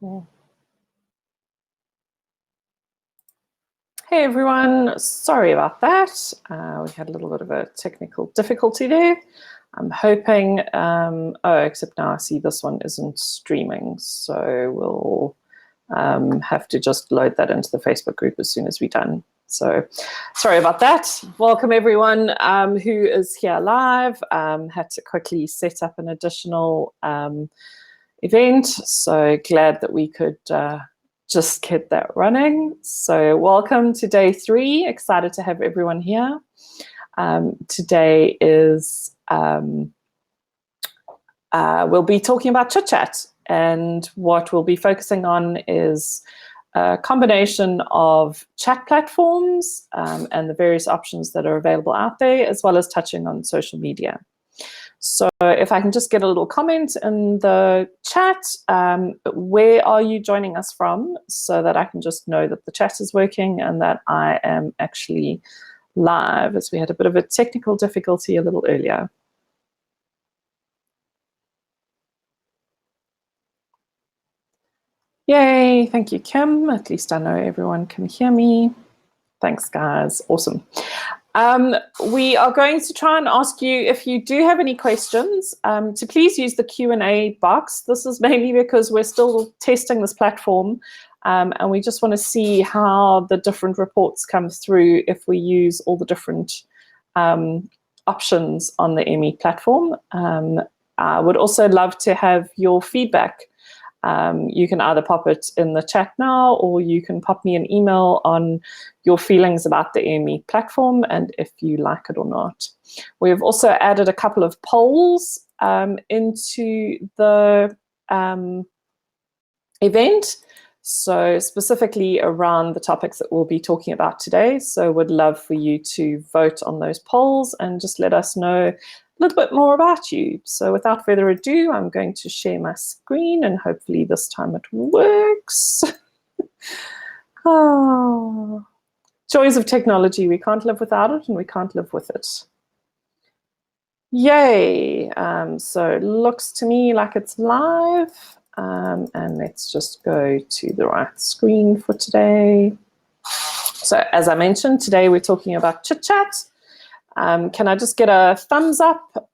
Cool. Hey everyone, sorry about that. We had a little bit of a technical difficulty there. I'm hoping, except now I see this one isn't streaming, so we'll have to just load that into the Facebook group as soon as we're done. So sorry about that. Welcome everyone who is here live. Had to quickly set up an additional event, so glad that we could just get that running. So welcome to day 3. Excited to have everyone here. Today is, we'll be talking about Chit Chat, and what we'll be focusing on is a combination of chat platforms and the various options that are available out there, as well as touching on social media. So if I can just get a little comment in the chat, where are you joining us from, so that I can just know that the chat is working and that I am actually live, as we had a bit of a technical difficulty a little earlier. Yay, thank you, Kim. At least I know everyone can hear me. Thanks, guys. Awesome. We are going to try and ask you, if you do have any questions, to please use the Q&A box. This is mainly because we're still testing this platform, and we just want to see how the different reports come through if we use all the different options on the ME platform. I would also love to have your feedback. You can either pop it in the chat now, or you can pop me an email on your feelings about the AME platform and if you like it or not. We've also added a couple of polls into the event, so specifically around the topics that we'll be talking about today. So would love for you to vote on those polls and just let us know a little bit more about you. So without further ado, I'm going to share my screen, and hopefully this time it works. Oh, joys of technology. We can't live without it, and we can't live with it. Yay. So it looks to me like it's live. And let's just go to the right screen for today. So as I mentioned, today we're talking about Chit Chat. Can I just get a thumbs up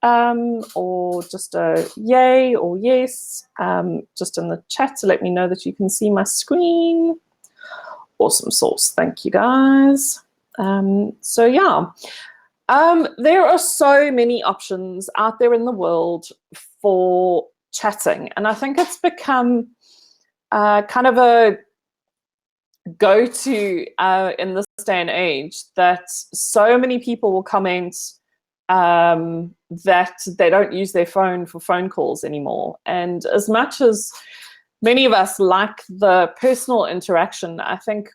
or just a yay or yes, just in the chat to let me know that you can see my screen? Awesome sauce. Thank you, guys. So yeah, there are so many options out there in the world for chatting, and I think it's become kind of a go-to in this day and age, that so many people will comment that they don't use their phone for phone calls anymore. And as much as many of us like the personal interaction, I think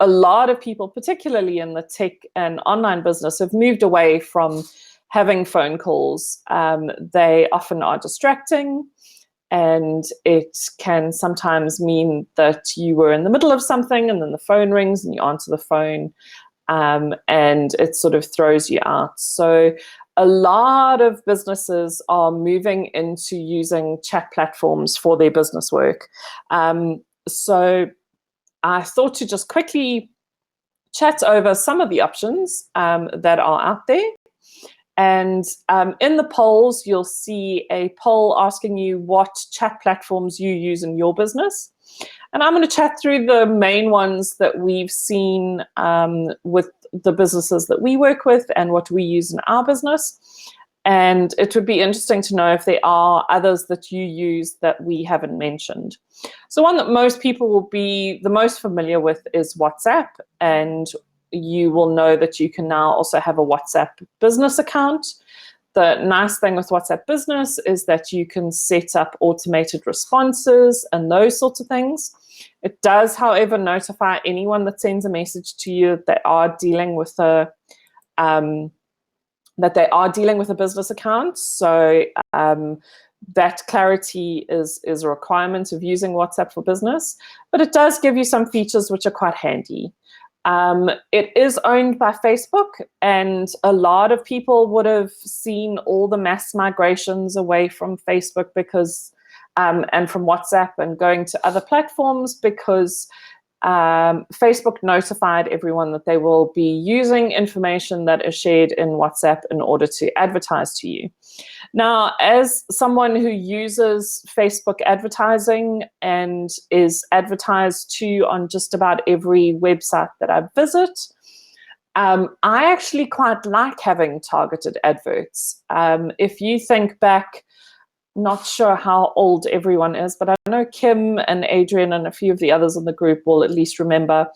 a lot of people, particularly in the tech and online business, have moved away from having phone calls. They often are distracting, and it can sometimes mean that you were in the middle of something and then the phone rings and you answer the phone, and it sort of throws you out. So a lot of businesses are moving into using chat platforms for their business work. So I thought to just quickly chat over some of the options that are out there. And in the polls, you'll see a poll asking you what chat platforms you use in your business. And I'm going to chat through the main ones that we've seen with the businesses that we work with and what we use in our business. And it would be interesting to know if there are others that you use that we haven't mentioned. So one that most people will be the most familiar with is WhatsApp, and you will know that you can now also have a WhatsApp business account. The nice thing with WhatsApp business is that you can set up automated responses and those sorts of things. It does, however, notify anyone that sends a message to you that they are dealing with a business account. So that clarity is a requirement of using WhatsApp for business, but it does give you some features which are quite handy. It is owned by Facebook, and a lot of people would have seen all the mass migrations away from Facebook because and from WhatsApp and going to other platforms, because Facebook notified everyone that they will be using information that is shared in WhatsApp in order to advertise to you. Now, as someone who uses Facebook advertising and is advertised to on just about every website that I visit, I actually quite like having targeted adverts. If you think back, not sure how old everyone is, but I know Kim and Adrian and a few of the others in the group will at least remember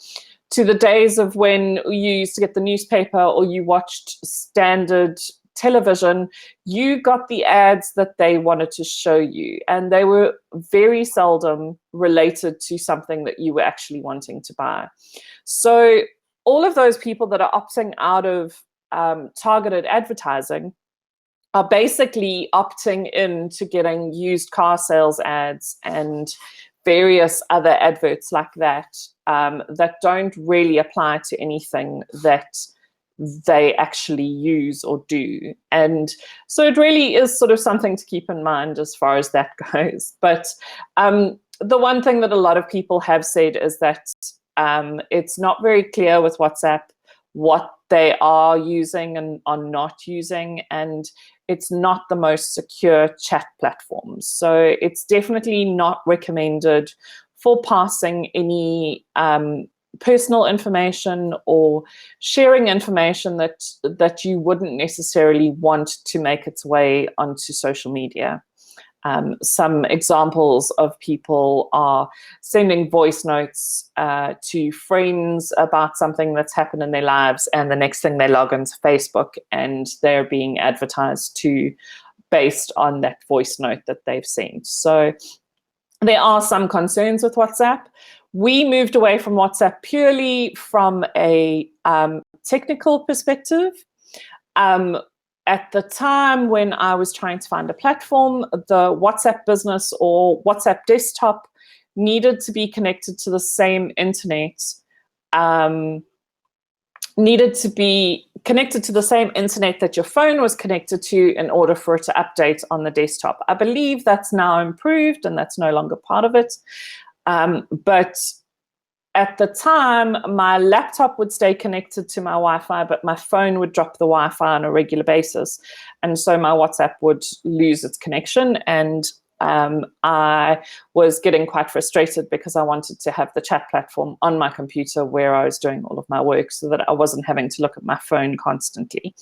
to the days of when you used to get the newspaper or you watched standard television. You got the ads that they wanted to show you, and they were very seldom related to something that you were actually wanting to buy. So all of those people that are opting out of targeted advertising are basically opting in to getting used car sales ads and various other adverts like that, that don't really apply to anything that they actually use or do. And so it really is sort of something to keep in mind as far as that goes. But the one thing that a lot of people have said is that it's not very clear with WhatsApp what they are using and are not using, and it's not the most secure chat platform. So it's definitely not recommended for passing any personal information or sharing information that you wouldn't necessarily want to make its way onto social media. Some examples of people are sending voice notes to friends about something that's happened in their lives, and the next thing they log into Facebook and they're being advertised to based on that voice note that they've sent. So there are some concerns with WhatsApp. We moved away from WhatsApp purely from a technical perspective. At the time when I was trying to find a platform, the WhatsApp business or WhatsApp desktop needed to be connected to the same internet, that your phone was connected to in order for it to update on the desktop. I believe that's now improved and that's no longer part of it. But at the time, my laptop would stay connected to my Wi-Fi, but my phone would drop the Wi-Fi on a regular basis. And so my WhatsApp would lose its connection. And I was getting quite frustrated because I wanted to have the chat platform on my computer where I was doing all of my work so that I wasn't having to look at my phone constantly.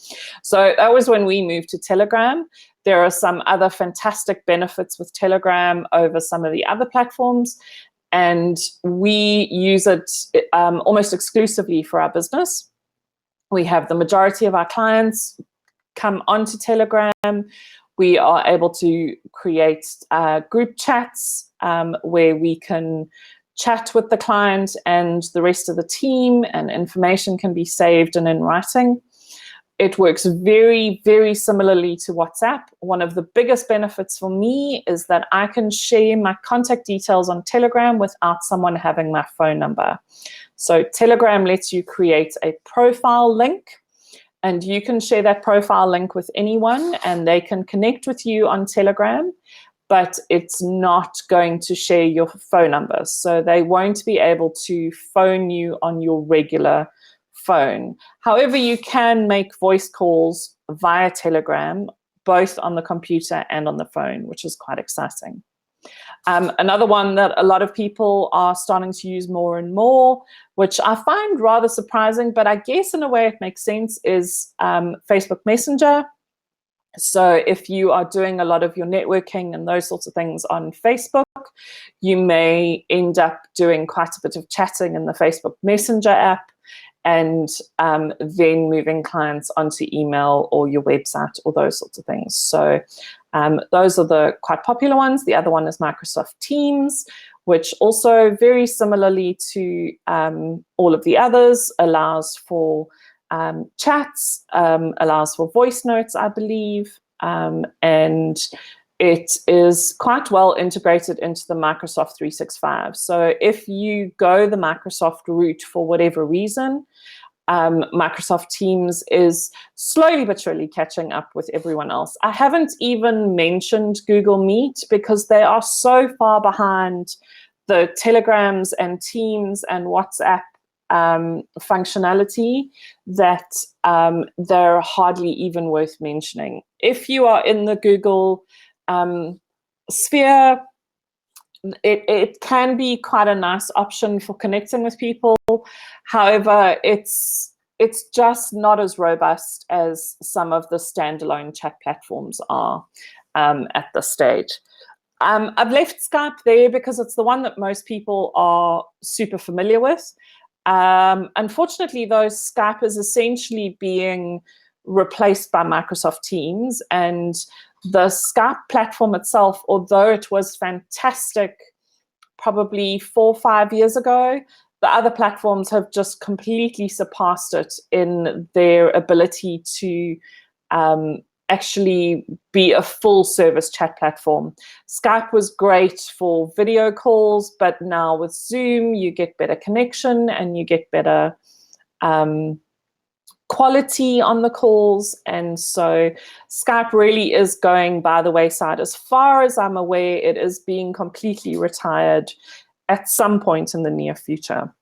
So that was when we moved to Telegram. There are some other fantastic benefits with Telegram over some of the other platforms, and we use it almost exclusively for our business. We have the majority of our clients come onto Telegram. We are able to create group chats where we can chat with the client and the rest of the team, and information can be saved and in writing. It works very, very similarly to WhatsApp. One of the biggest benefits for me is that I can share my contact details on Telegram without someone having my phone number. So Telegram lets you create a profile link, and you can share that profile link with anyone and they can connect with you on Telegram, but it's not going to share your phone number. So they won't be able to phone you on your regular phone. However, you can make voice calls via Telegram, both on the computer and on the phone, which is quite exciting. Another one that a lot of people are starting to use more and more, which I find rather surprising, but I guess in a way it makes sense, is Facebook Messenger. So if you are doing a lot of your networking and those sorts of things on Facebook, you may end up doing quite a bit of chatting in the Facebook Messenger app, and then moving clients onto email or your website or those sorts of things. So those are the quite popular ones. The other one is Microsoft Teams, which also very similarly to all of the others allows for chats, allows for voice notes, I believe, and it is quite well integrated into the Microsoft 365. So if you go the Microsoft route for whatever reason, Microsoft Teams is slowly but surely catching up with everyone else. I haven't even mentioned Google Meet because they are so far behind the Telegrams and Teams and WhatsApp functionality that they're hardly even worth mentioning. If you are in the Google sphere, it can be quite a nice option for connecting with people. However, it's just not as robust as some of the standalone chat platforms are at this stage. I've left Skype there because it's the one that most people are super familiar with. Unfortunately, though, Skype is essentially being replaced by Microsoft Teams, and the Skype platform itself, although it was fantastic probably 4 or 5 years ago, the other platforms have just completely surpassed it in their ability to actually be a full service chat platform. Skype was great for video calls, but now with Zoom, you get better connection and you get better quality on the calls. And so Skype really is going by the wayside. As far as I'm aware, it is being completely retired at some point in the near future.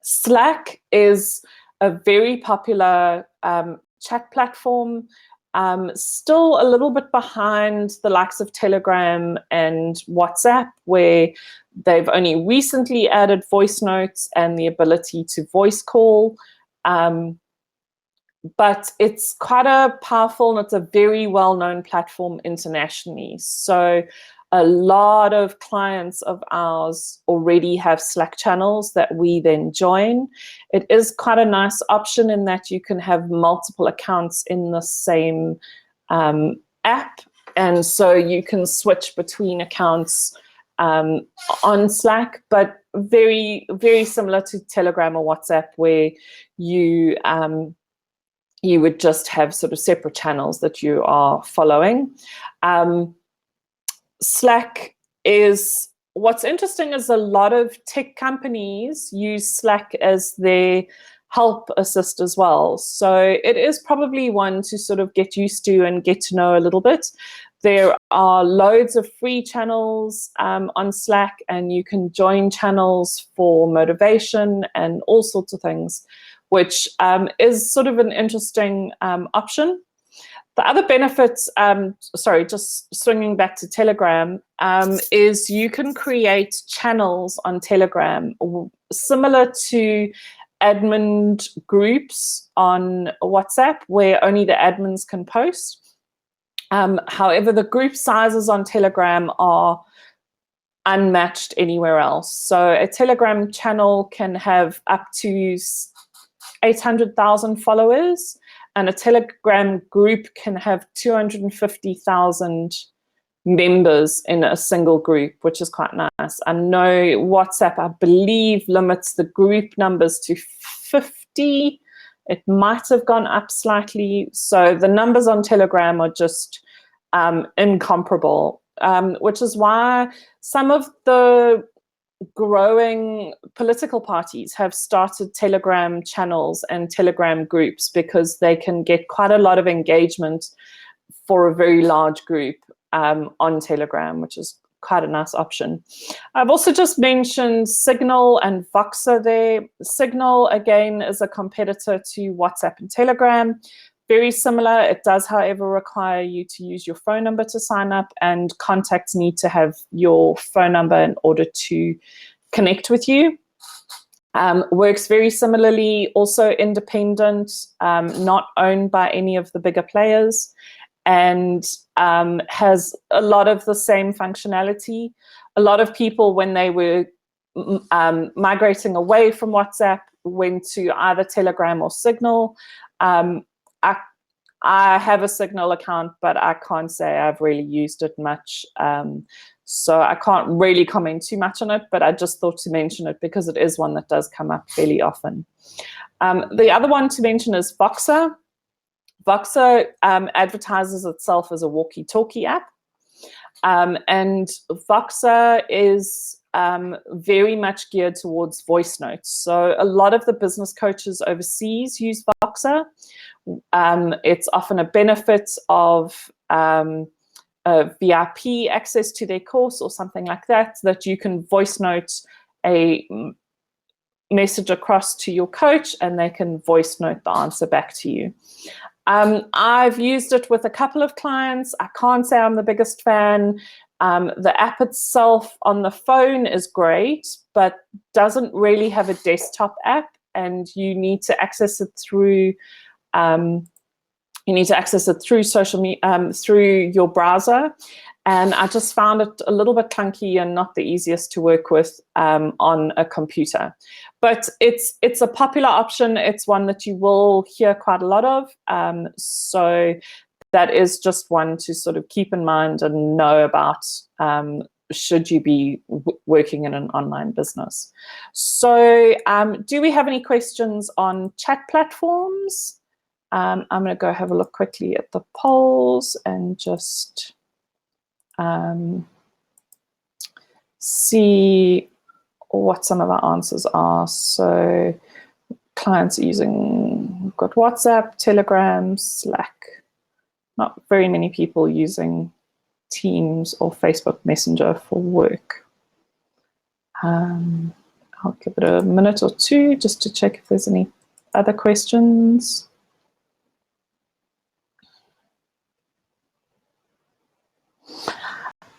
Slack is a very popular chat platform, still a little bit behind the likes of Telegram and WhatsApp, where they've only recently added voice notes and the ability to voice call. But it's quite a powerful and it's a very well-known platform internationally. So a lot of clients of ours already have Slack channels that we then join. It is quite a nice option in that you can have multiple accounts in the same app. And so you can switch between accounts on Slack, but very, very similar to Telegram or WhatsApp, where you would just have sort of separate channels that you are following. Slack is, what's interesting is a lot of tech companies use Slack as their help assist as well. So it is probably one to sort of get used to and get to know a little bit. There are loads of free channels on Slack, and you can join channels for motivation and all sorts of things, which is sort of an interesting option. The other benefits, sorry, just swinging back to Telegram, is you can create channels on Telegram similar to admin groups on WhatsApp, where only the admins can post. However, the group sizes on Telegram are unmatched anywhere else. So a Telegram channel can have up to 800,000 followers, and a Telegram group can have 250,000 members in a single group, which is quite nice. I know WhatsApp, I believe, limits the group numbers to 50. It might have gone up slightly. So the numbers on Telegram are just incomparable, which is why some of the growing political parties have started Telegram channels and Telegram groups, because they can get quite a lot of engagement for a very large group on Telegram, which is quite a nice option. I've also just mentioned Signal and Voxer there. Signal, again, is a competitor to WhatsApp and Telegram. Very similar. It does, however, require you to use your phone number to sign up, and contacts need to have your phone number in order to connect with you. Works very similarly, also independent, not owned by any of the bigger players, and has a lot of the same functionality. A lot of people, when they were migrating away from WhatsApp, went to either Telegram or Signal. I have a Signal account, but I can't say I've really used it much. So I can't really comment too much on it, but I just thought to mention it because it is one that does come up fairly often. The other one to mention is Voxer. Voxer advertises itself as a walkie-talkie app. And Voxer is very much geared towards voice notes. So a lot of the business coaches overseas use Voxer. It's often a benefit of a VIP access to their course or something like that, that you can voice note a message across to your coach and they can voice note the answer back to you. I've used it with a couple of clients. I can't say I'm the biggest fan. The app itself on the phone is great, but doesn't really have a desktop app, and you need to access it through social media, through your browser. And I just found it a little bit clunky and not the easiest to work with on a computer. But it's a popular option. It's one that you will hear quite a lot of. So that is just one to sort of keep in mind and know about should you be working in an online business. So do we have any questions on chat platforms? I'm going to go have a look quickly at the polls and just see what some of our answers are. So clients are using, we've got WhatsApp, Telegram, Slack. Not very many people using Teams or Facebook Messenger for work. I'll give it a minute or two just to check if there's any other questions.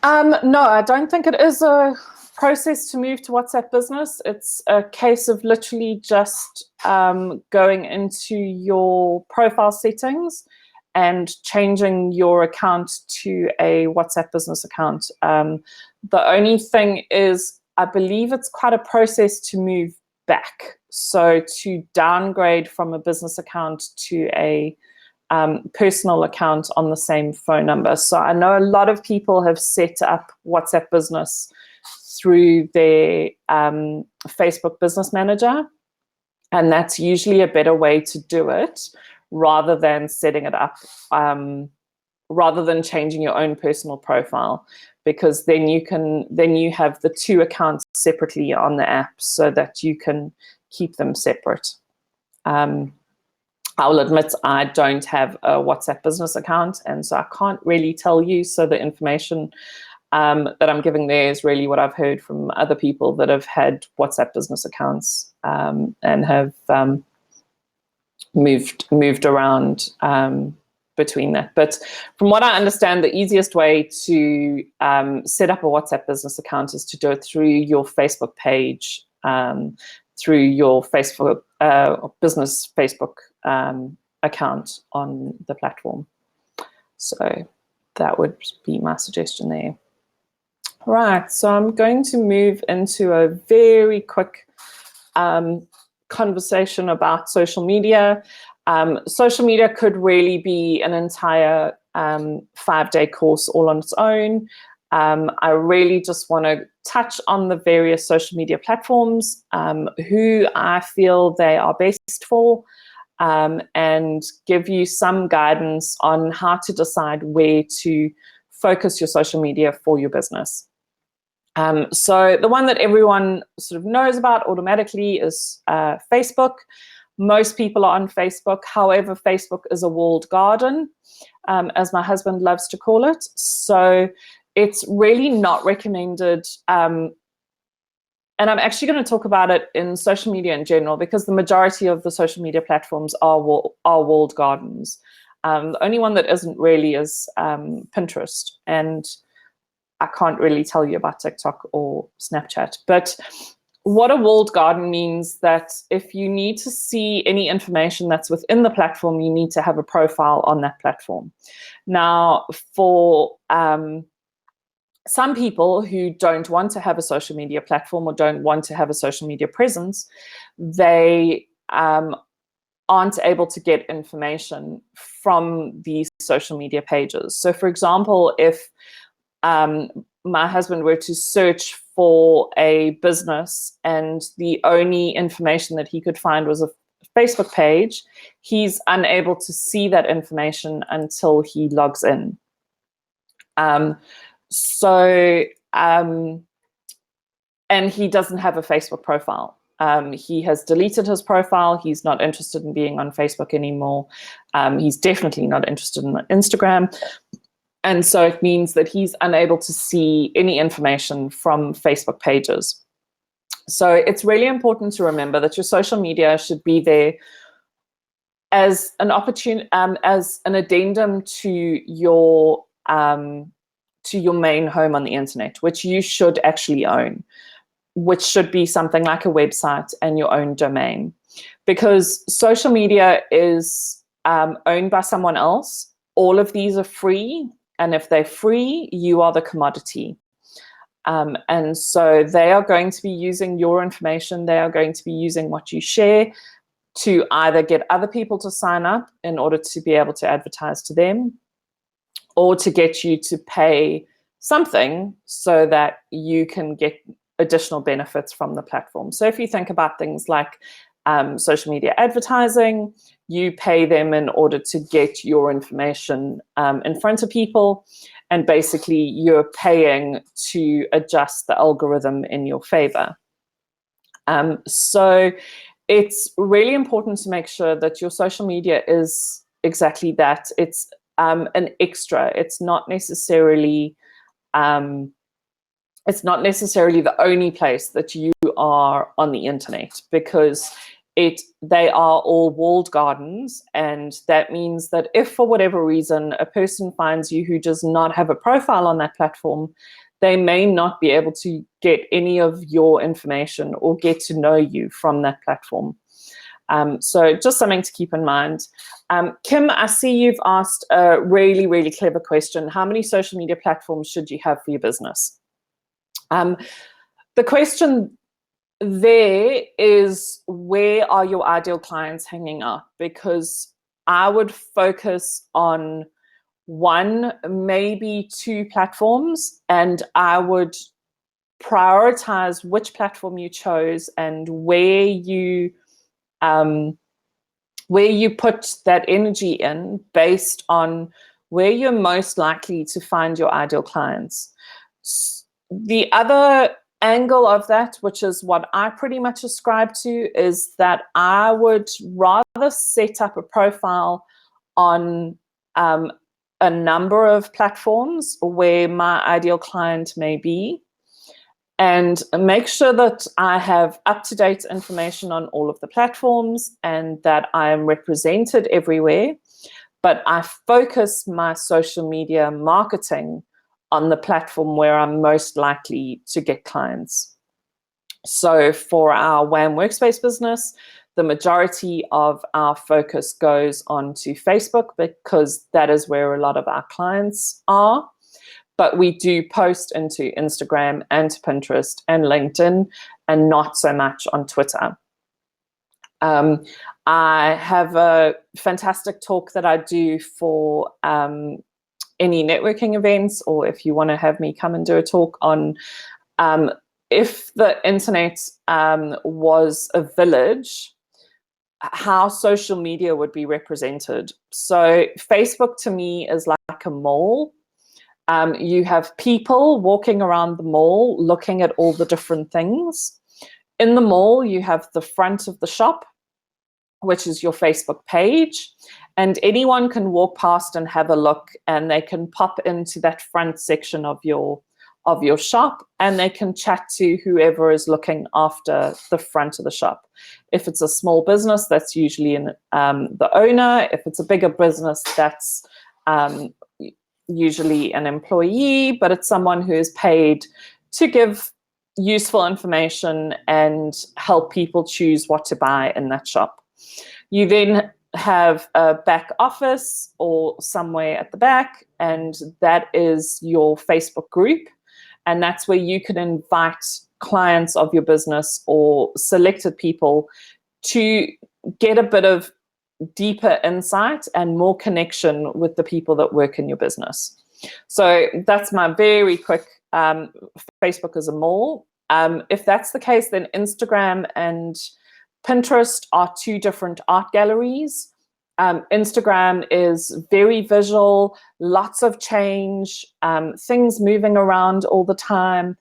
No, I don't think it is a process to move to WhatsApp Business. It's a case of literally just going into your profile settings and changing your account to a WhatsApp Business account. The only thing is, I believe it's quite a process to move back. So to downgrade from a business account to a personal account on the same phone number. So I know a lot of people have set up WhatsApp Business through their Facebook Business Manager, and that's usually a better way to do it rather than setting it up, rather than changing your own personal profile, because then you have the two accounts separately on the app so that you can keep them separate. I'll admit I don't have a WhatsApp Business account, and so I can't really tell you. So the information that I'm giving there is really what I've heard from other people that have had WhatsApp Business accounts and have moved around between that. But from what I understand, the easiest way to set up a WhatsApp Business account is to do it through your Facebook page, through your Facebook business Facebook account on the platform. So that would be my suggestion there. Right, so I'm going to move into a very quick conversation about social media. Social media could really be an entire 5-day course all on its own. I really just want to touch on the various social media platforms, who I feel they are best for, and give you some guidance on how to decide where to focus your social media for your business. So the one that everyone sort of knows about automatically is Facebook. Most people are on Facebook. However, Facebook is a walled garden, as my husband loves to call it. So it's really not recommended. And I'm actually going to talk about it in social media in general, because the majority of the social media platforms are walled gardens. The only one that isn't really is Pinterest. And I can't really tell you about TikTok or Snapchat. But what a walled garden means that if you need to see any information that's within the platform, you need to have a profile on that platform. Now, for some people who don't want to have a social media platform or don't want to have a social media presence, they aren't able to get information from these social media pages. So for example, if my husband were to search for a business and the only information that he could find was a Facebook page, he's unable to see that information until he logs in. So and he doesn't have a Facebook profile. He has deleted his profile. He's not interested in being on Facebook anymore. He's definitely not interested in Instagram. And so it means that he's unable to see any information from Facebook pages. So it's really important to remember that your social media should be there as an opportunity, as an addendum to your main home on the internet, which you should actually own, which should be something like a website and your own domain, because social media is owned by someone else. All of these are free, and if they're free, you are the commodity. And so they are going to be using your information. They are going to be using what you share to either get other people to sign up in order to be able to advertise to them, or to get you to pay something so that you can get additional benefits from the platform. So if you think about things like social media advertising, you pay them in order to get your information in front of people, and basically you're paying to adjust the algorithm in your favor. So it's really important to make sure that your social media is exactly that. It's an extra. It's not necessarily the only place that you are on the internet, because they are all walled gardens, and that means that if for whatever reason a person finds you who does not have a profile on that platform, they may not be able to get any of your information or get to know you from that platform. So just something to keep in mind. Kim, I see you've asked a really, really clever question. How many social media platforms should you have for your business? The question there is, where are your ideal clients hanging out? Because I would focus on one, maybe two platforms, and I would prioritize which platform you chose and where you put that energy in based on where you're most likely to find your ideal clients. The other angle of that, which is what I pretty much ascribe to, is that I would rather set up a profile on a number of platforms where my ideal client may be, and make sure that I have up-to-date information on all of the platforms and that I am represented everywhere. But I focus my social media marketing on the platform where I'm most likely to get clients. So for our WAM Workspace business, the majority of our focus goes onto Facebook, because that is where a lot of our clients are. But we do post into Instagram and Pinterest and LinkedIn, and not so much on Twitter. I have a fantastic talk that I do for any networking events, or if you want to have me come and do a talk on if the internet was a village, how social media would be represented. So Facebook to me is like a mall. You have people walking around the mall looking at all the different things. In the mall, you have the front of the shop, which is your Facebook page, and anyone can walk past and have a look, and they can pop into that front section of your shop, and they can chat to whoever is looking after the front of the shop. If it's a small business, that's usually the owner. If it's a bigger business, that's usually an employee, but it's someone who is paid to give useful information and help people choose what to buy in that shop. You then have a back office or somewhere at the back, and that is your Facebook group. And that's where you can invite clients of your business or selected people to get a bit of deeper insight and more connection with the people that work in your business. So that's my very quick Facebook as a mall. If that's the case, then Instagram and Pinterest are two different art galleries. Instagram is very visual, lots of change, things moving around all the time.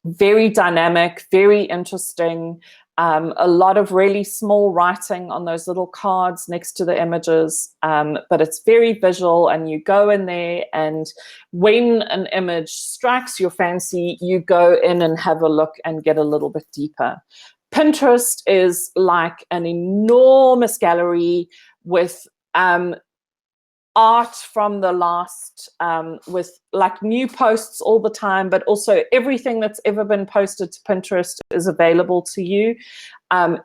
very dynamic, very interesting. A lot of really small writing on those little cards next to the images, but it's very visual, and you go in there, and when an image strikes your fancy, you go in and have a look and get a little bit deeper. Pinterest is like an enormous gallery with art from the last, with like new posts all the time, but also everything that's ever been posted to Pinterest is available to you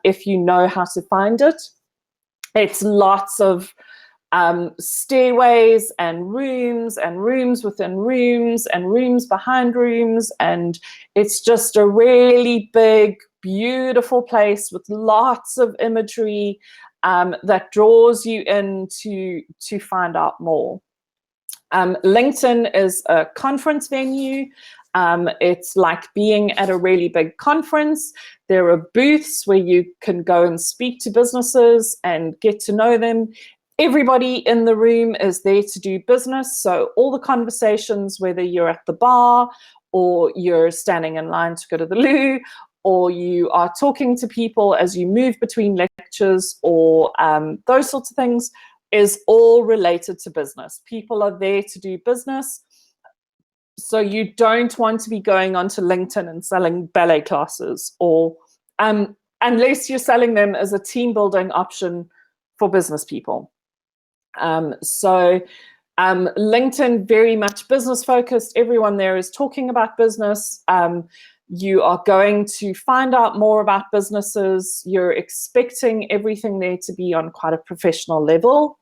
if you know how to find it. It's lots of stairways and rooms within rooms and rooms behind rooms, and it's just a really big, beautiful place with lots of imagery that draws you in to find out more. LinkedIn is a conference venue. It's like being at a really big conference. There are booths where you can go and speak to businesses and get to know them. Everybody in the room is there to do business. So all the conversations, whether you're at the bar or you're standing in line to go to the loo, or you are talking to people as you move between lectures, or those sorts of things, is all related to business. People are there to do business. So you don't want to be going onto LinkedIn and selling ballet classes, or unless you're selling them as a team building option for business people. LinkedIn, very much business focused. Everyone there is talking about business. You are going to find out more about businesses. You're expecting everything there to be on quite a professional level.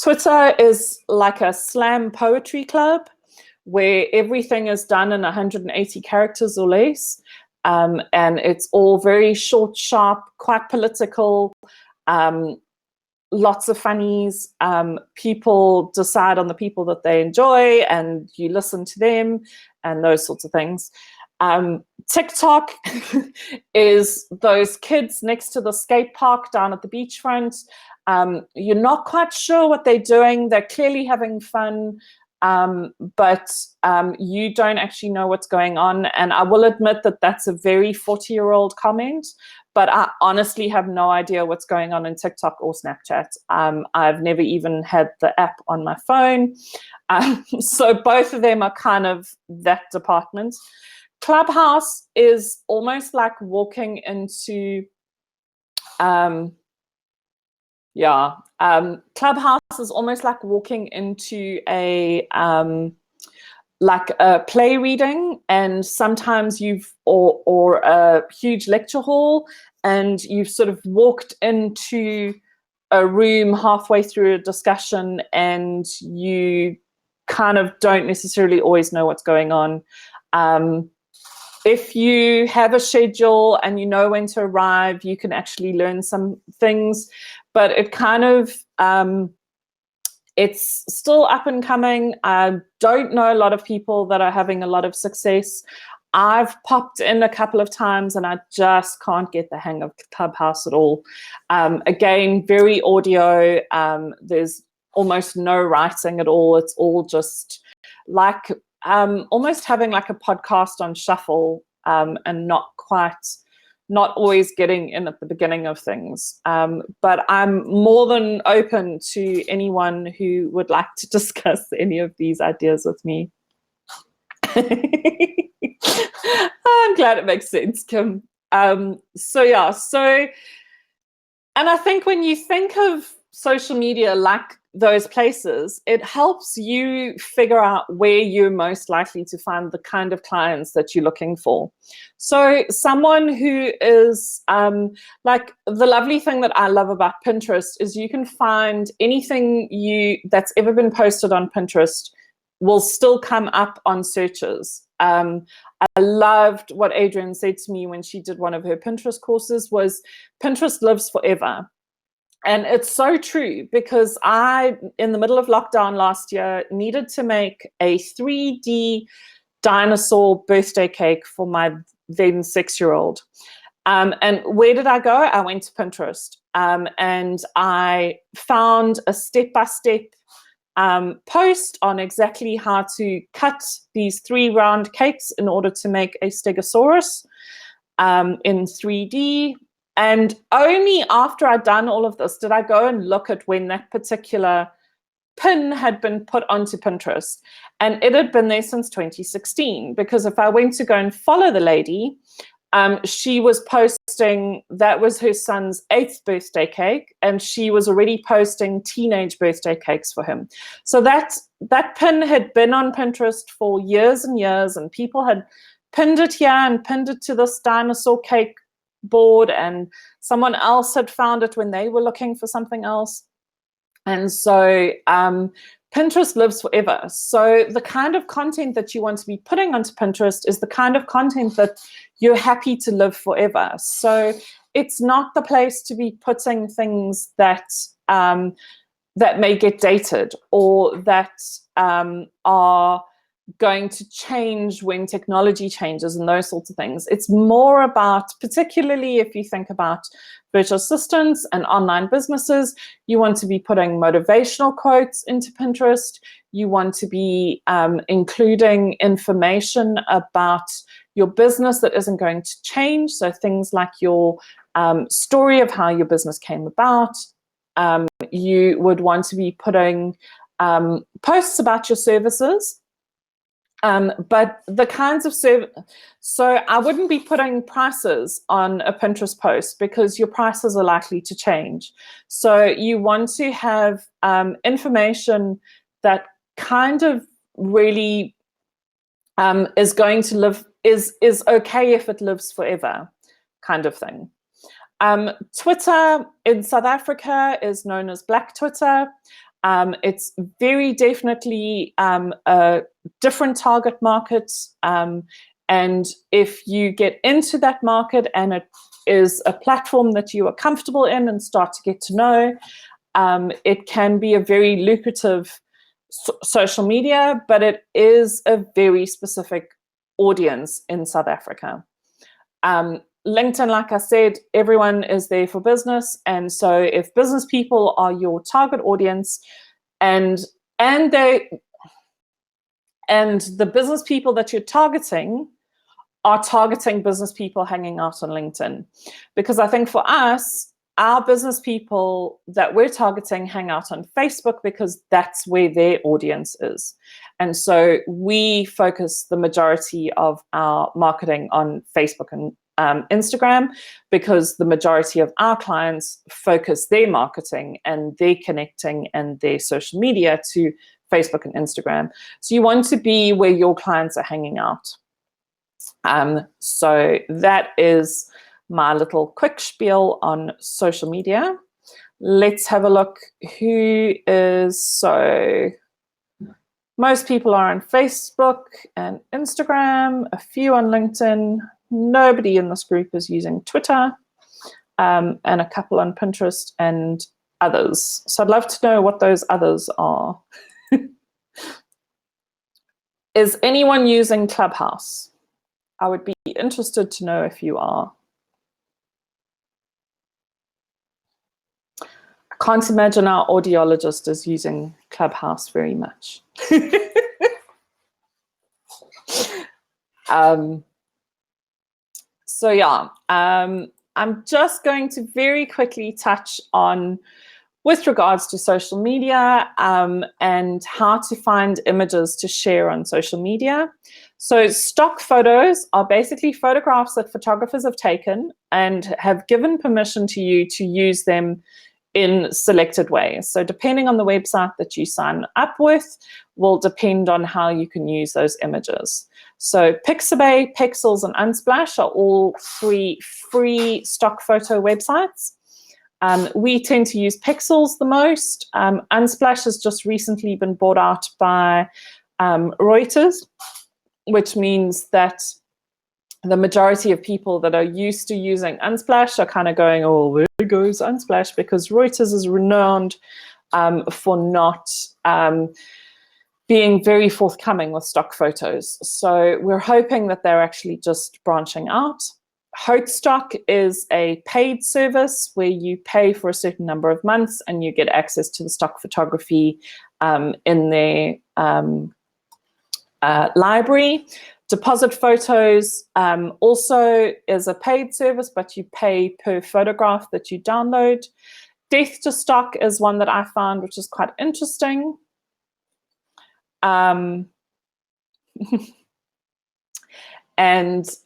Twitter is like a slam poetry club where everything is done in 180 characters or less. And it's all very short, sharp, quite political, lots of funnies. People decide on the people that they enjoy, and you listen to them, and those sorts of things. TikTok is those kids next to the skate park down at the beachfront. You're not quite sure what they're doing. They're clearly having fun, but you don't actually know what's going on. And I will admit that that's a very 40-year-old comment, but I honestly have no idea what's going on in TikTok or Snapchat. I've never even had the app on my phone. So both of them are kind of that department. Clubhouse is almost like walking into, Clubhouse is almost like walking into a play reading, and sometimes or a huge lecture hall, and you've sort of walked into a room halfway through a discussion, and you kind of don't necessarily always know what's going on. If you have a schedule and you know when to arrive, you can actually learn some things, but it kind of, it's still up and coming. I don't know a lot of people that are having a lot of success. I've popped in a couple of times and I just can't get the hang of Clubhouse at all. Again, very audio. There's almost no writing at all. It's all just like almost having like a podcast on shuffle, and not always getting in at the beginning of things. But I'm more than open to anyone who would like to discuss any of these ideas with me. I'm glad it makes sense, Kim. And I think when you think of social media like those places, it helps you figure out where you're most likely to find the kind of clients that you're looking for. So someone who is like, the lovely thing that I love about Pinterest is you can find anything that's ever been posted on Pinterest will still come up on searches. I loved what Adrienne said to me when she did one of her Pinterest courses, was Pinterest lives forever. And it's so true, because I, in the middle of lockdown last year, needed to make a 3D dinosaur birthday cake for my then 6-year-old. And where did I go? I went to Pinterest, and I found a step-by-step post on exactly how to cut these 3 round cakes in order to make a stegosaurus in 3D. And only after I'd done all of this did I go and look at when that particular pin had been put onto Pinterest. And it had been there since 2016, because if I went to go and follow the lady, she was posting, that was her son's 8th birthday cake, and she was already posting teenage birthday cakes for him. So that pin had been on Pinterest for years and years, and people had pinned it here and pinned it to this dinosaur cake board, and someone else had found it when they were looking for something else. And so Pinterest lives forever. So the kind of content that you want to be putting onto Pinterest is the kind of content that you're happy to live forever. So it's not the place to be putting things that that may get dated, or that are going to change when technology changes and those sorts of things. It's more about, particularly if you think about virtual assistants and online businesses, you want to be putting motivational quotes into Pinterest. You want to be including information about your business that isn't going to change. So things like your story of how your business came about. You would want to be putting posts about your services. But the kinds of so I wouldn't be putting prices on a Pinterest post, because your prices are likely to change. So you want to have information that kind of really is going to live, is okay if it lives forever, kind of thing. Twitter in South Africa is known as Black Twitter. It's very definitely a different target market. And if you get into that market and it is a platform that you are comfortable in and start to get to know, it can be a very lucrative social media, but it is a very specific audience in South Africa. LinkedIn, like I said, everyone is there for business. And so if business people are your target audience, and the business people that you're targeting are targeting business people hanging out on LinkedIn. Because I think for us, our business people that we're targeting hang out on Facebook, because that's where their audience is. And so we focus the majority of our marketing on Facebook and Instagram, because the majority of our clients focus their marketing and their connecting and their social media to Facebook and Instagram. So you want to be where your clients are hanging out. So that is my little quick spiel on social media. Let's have a look who is, so most people are on Facebook and Instagram, a few on LinkedIn. Nobody in this group is using Twitter, and a couple on Pinterest and others. So I'd love to know what those others are. Is anyone using Clubhouse? I would be interested to know if you are. I can't imagine our audiologist is using Clubhouse very much. So yeah, I'm just going to very quickly touch on, with regards to social media, and how to find images to share on social media. So stock photos are basically photographs that photographers have taken and have given permission to you to use them in selected ways. So depending on the website that you sign up with will depend on how you can use those images. So Pixabay, Pexels, and Unsplash are all 3 free stock photo websites. We tend to use Pexels the most. Unsplash has just recently been bought out by Reuters, which means that the majority of people that are used to using Unsplash are kind of going, oh, there goes Unsplash, because Reuters is renowned for not being very forthcoming with stock photos. So we're hoping that they're actually just branching out. Hotestock is a paid service where you pay for a certain number of months and you get access to the stock photography in their library. Deposit photos also is a paid service, but you pay per photograph that you download. Death to stock is one that I found, which is quite interesting. And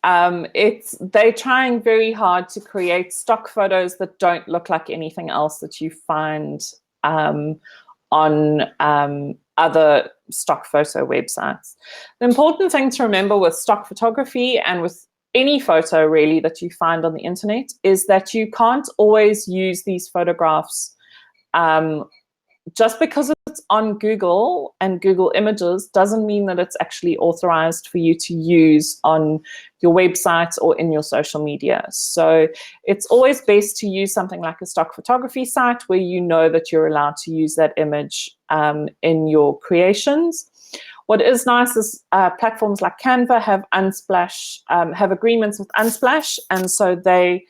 they're trying very hard to create stock photos that don't look like anything else that you find on other stock photo websites. The important thing to remember with stock photography and with any photo really that you find on the internet is that you can't always use these photographs just because it's on Google and Google Images doesn't mean that it's actually authorized for you to use on your website or in your social media. So it's always best to use something like a stock photography site where you know that you're allowed to use that image in your creations. What is nice is platforms like Canva have Unsplash, have agreements with Unsplash, and so they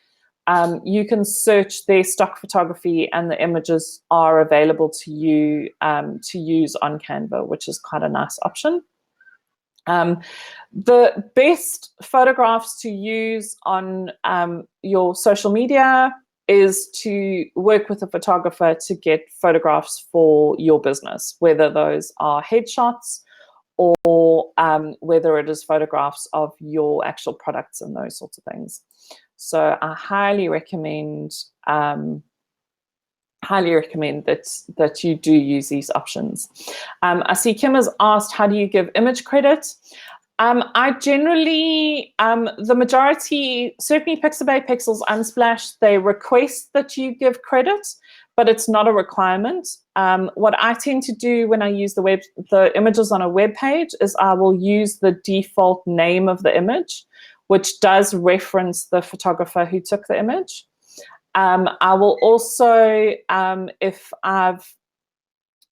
you can search their stock photography and the images are available to you to use on Canva, which is quite a nice option. The best photographs to use on your social media is to work with a photographer to get photographs for your business, whether those are headshots or whether it is photographs of your actual products and those sorts of things. So I highly recommend that you do use these options. I see Kim has asked, how do you give image credit? I generally, the majority, certainly Pixabay, Pixels, Unsplash, they request that you give credit, but it's not a requirement. What I tend to do when I use the images on a web page is I will use the default name of the image, which does reference the photographer who took the image. I will also, if I've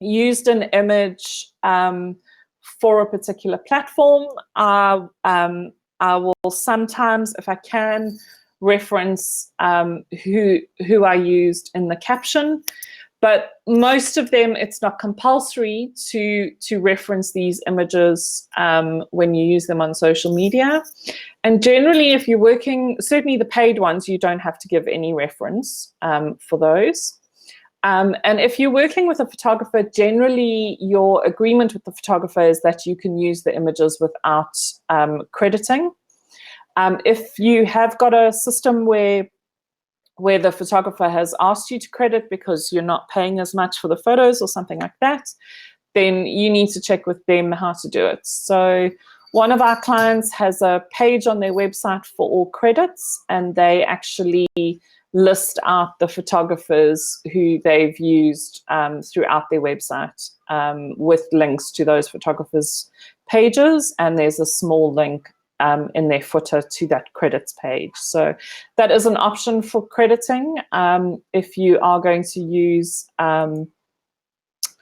used an image for a particular platform, I will sometimes, if I can, reference who I used in the caption. But most of them, it's not compulsory to reference these images when you use them on social media. And generally, if you're working, certainly the paid ones, you don't have to give any reference for those. And if you're working with a photographer, generally your agreement with the photographer is that you can use the images without crediting. If you have got a system where the photographer has asked you to credit because you're not paying as much for the photos or something like that, then you need to check with them how to do it. So one of our clients has a page on their website for all credits, and they actually list out the photographers who they've used throughout their website with links to those photographers' pages, and there's a small link in their footer to that credits page. So that is an option for crediting if you are going to use a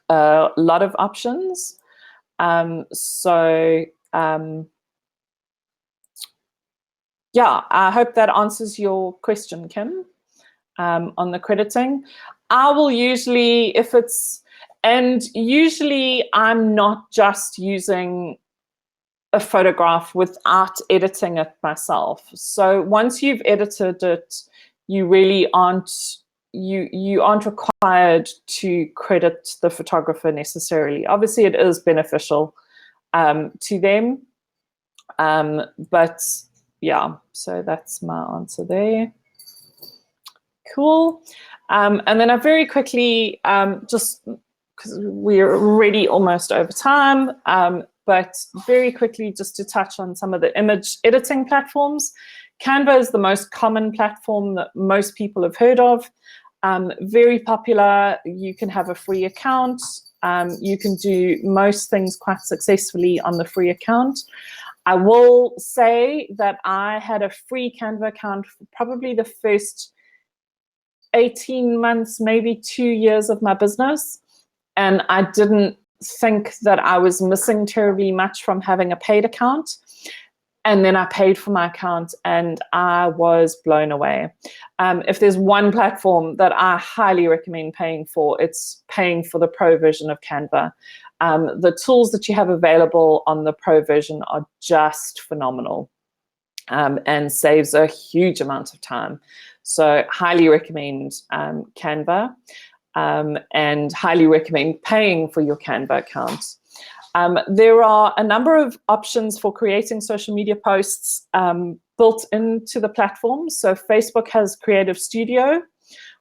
lot of options. Yeah, I hope that answers your question, Kim, on the crediting. I will usually, usually I'm not just using a photograph without editing it myself. So once you've edited it, you really aren't required to credit the photographer necessarily. Obviously, it is beneficial to them, but yeah. So that's my answer there. Cool. And then I very quickly, just because we're already almost over time, but very quickly just to touch on some of the image editing platforms. Canva is the most common platform that most people have heard of. Very popular. You can have a free account. You can do most things quite successfully on the free account. I will say that I had a free Canva account for probably the first 18 months, maybe 2 years of my business. And I didn't think that I was missing terribly much from having a paid account. And then I paid for my account and I was blown away. If there's one platform that I highly recommend paying for, it's paying for the pro version of Canva. The tools that you have available on the pro version are just phenomenal, and saves a huge amount of time. So highly recommend Canva, and highly recommend paying for your Canva account. There are a number of options for creating social media posts built into the platform. So Facebook has Creative Studio,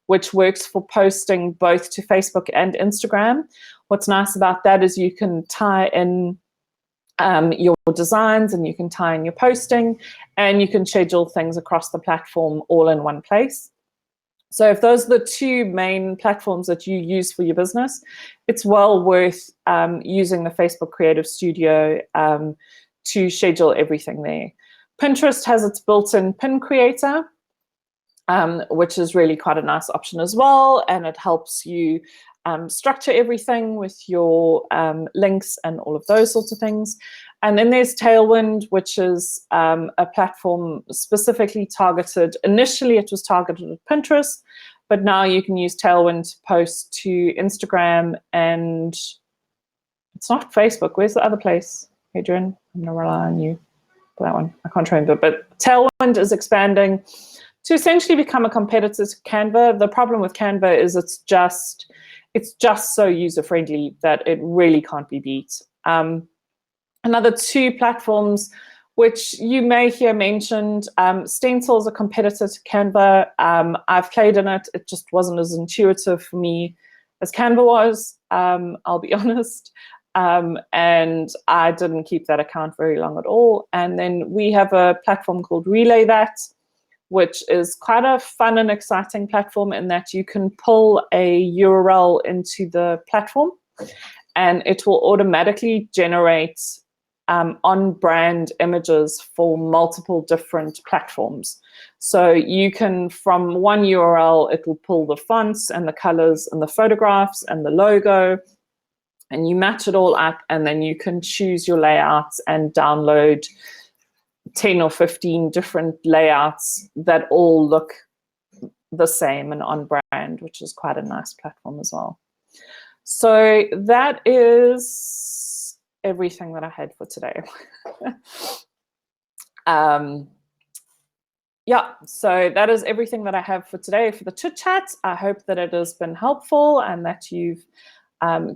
which works for posting both to Facebook and Instagram. What's nice about that is you can tie in your designs, and you can tie in your posting, and you can schedule things across the platform all in one place. So if those are the two main platforms that you use for your business, it's well worth using the Facebook Creative Studio to schedule everything there. Pinterest has its built-in pin creator, which is really quite a nice option as well, and it helps you structure everything with your links and all of those sorts of things. And then there's Tailwind, which is a platform specifically targeted. Initially, it was targeted at Pinterest, but now you can use Tailwind to post to Instagram, and it's not Facebook. Where's the other place, Adrian? I'm going to rely on you for that one. I can't remember, but Tailwind is expanding to essentially become a competitor to Canva. The problem with Canva is it's just so user-friendly that it really can't be beat. Another two platforms which you may hear mentioned, Stencil is a competitor to Canva. I've played in it. It just wasn't as intuitive for me as Canva was, I'll be honest. And I didn't keep that account very long at all. And then we have a platform called Relay That, which is quite a fun and exciting platform in that you can pull a URL into the platform and it will automatically generate on-brand images for multiple different platforms. So you can, from one URL, it will pull the fonts and the colors and the photographs and the logo, and you match it all up, and then you can choose your layouts and download 10 or 15 different layouts that all look the same and on brand, which is quite a nice platform as well. So that is everything that I had for today. Yeah, so that is everything that I have for today for the chit chat. I hope that it has been helpful and that you've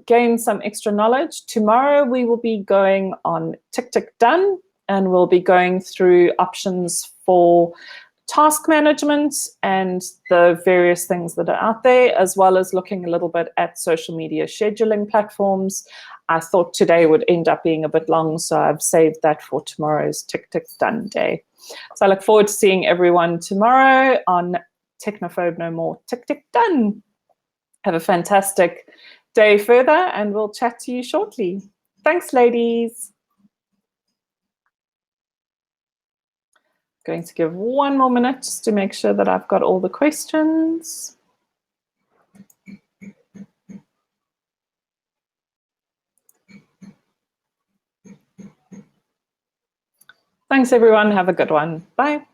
gained some extra knowledge. Tomorrow we will be going on Tick Tick Done, and we'll be going through options for task management and the various things that are out there, as well as looking a little bit at social media scheduling platforms. I thought today would end up being a bit long, so I've saved that for tomorrow's Tick Tick Done day. So I look forward to seeing everyone tomorrow on Technophobe No More Tick Tick Done. Have a fantastic day further, and we'll chat to you shortly. Thanks, ladies. Going to give one more minute just to make sure that I've got all the questions. Thanks, everyone. Have a good one. Bye.